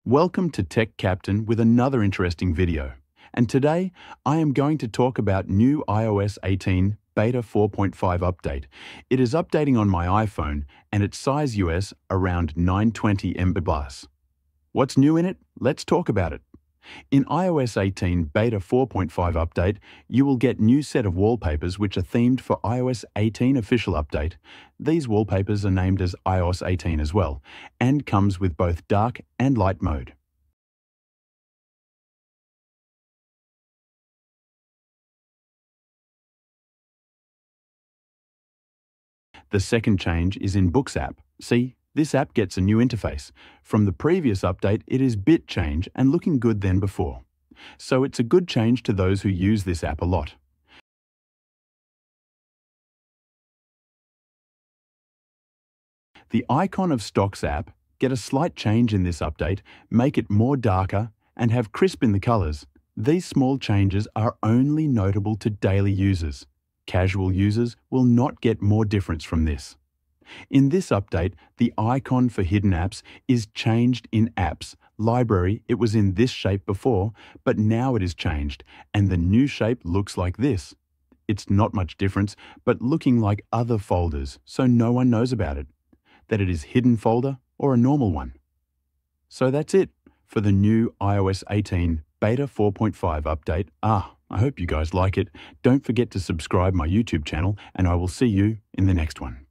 Welcome to Tech Captain with another interesting video. And today, I am going to talk about new iOS 18 Beta 4.5 update. It is updating on my iPhone and its size US around 920 MB. What's new in it? Let's talk about it. In iOS 18 Beta 4.5 update, you will get new set of wallpapers which are themed for iOS 18 official update. These wallpapers are named as iOS 18 as well, and comes with both dark and light mode. The second change is in Books app. See, this app gets a new interface. From the previous update, it is bit change and looking good than before. So it's a good change to those who use this app a lot. The icon of Stocks app get a slight change in this update, make it more darker and have crisp in the colors. These small changes are only notable to daily users. Casual users will not get more difference from this. In this update, the icon for hidden apps is changed in Apps. Library, it was in this shape before, but now it is changed, and the new shape looks like this. It's not much difference, but looking like other folders, so no one knows about it, that it is hidden folder or a normal one. So that's it for the new iOS 18 Beta 4.5 update. I hope you guys like it. Don't forget to subscribe my YouTube channel, and I will see you in the next one.